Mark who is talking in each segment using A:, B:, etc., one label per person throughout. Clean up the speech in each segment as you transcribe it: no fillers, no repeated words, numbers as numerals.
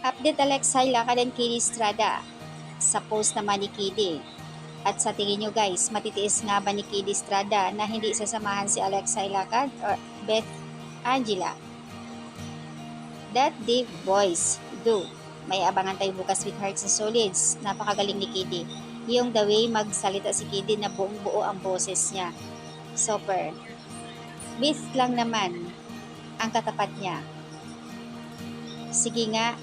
A: Update Alexay Lakad and Kiddy Estrada sa post naman ni Kiddy. At sa tingin nyo guys, matitiis nga ba ni Kiddy Estrada na hindi sasamahan si Alexay Lakad or Beth Angela? That deep voice, do. May abangan tayo bukas with Hearts and Solids. Napakagaling ni Kiddy. Yung the way magsalita si Kiddy na buong buo ang boses niya. Super. Beth lang naman ang katapat niya. Sige nga,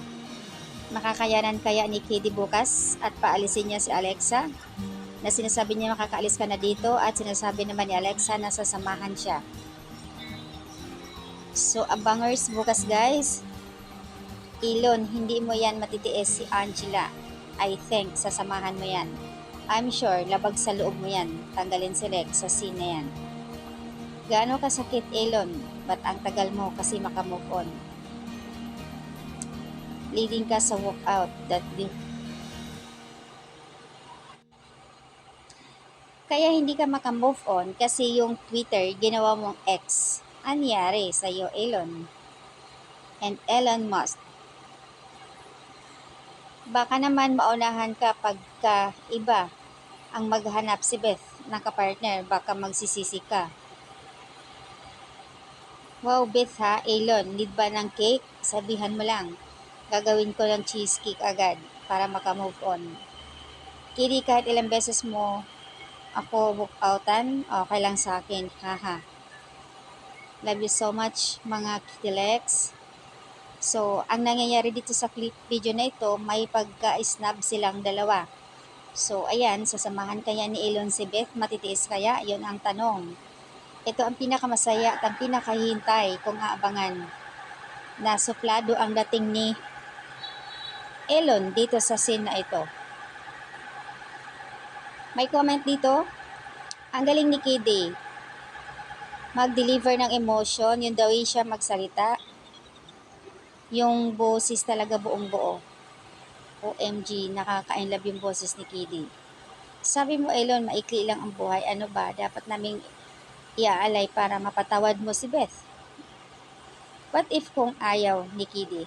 A: makakayanan kaya ni Kiddy bukas at paalisin niya si Alexa? Na sinasabi niya makakaalis ka na dito at sinasabi naman ni Alexa na sasamahan siya. So, abangers bukas guys. Elon, hindi mo yan matitiis si Angela. I think sasamahan mo yan. I'm sure, labag sa loob mo yan. Tanggalin si Lex sa scene na yan. Gaano kasakit, Elon? Ba't ang tagal mo kasi makamove on? Leading ka sa walkout that day. Kaya hindi ka makamove on kasi yung Twitter ginawa mong X. Anyari sa'yo, Elon? And Elon Musk. Baka naman maunahan ka pagka iba ang maghanap si Beth na kapartner, baka magsisisi ka. Wow, Beth ha, Elon, need ba ng cake? Sabihan mo lang. Gagawin ko ng cheesecake agad para makamove on. Kiddy, kahit ilang beses mo ako walkoutan, okay lang sa akin, haha. Love you so much mga Kitilex. So, ang nangyayari dito sa clip video na ito, may pagka-snub silang dalawa. So, ayan, sasamahan kaya ni Elon si Beth, matitiis kaya? Yun ang tanong. Ito ang pinakamasaya at ang pinakahintay kung aabangan na suplado ang dating ni Elon dito sa scene na ito. May comment dito, ang galing ni Kiddy mag-deliver ng emotion, yung daw siya magsalita. Yung boses talaga buong buo. OMG, nakaka-inlove yung boses ni Kiddy. Sabi mo, Elon, maikli lang ang buhay. Ano ba? Dapat naming iaalay para mapatawad mo si Beth. What if kung ayaw ni Kiddy?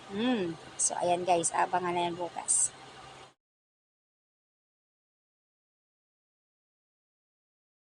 A: So, ayan guys, abangan na yan bukas.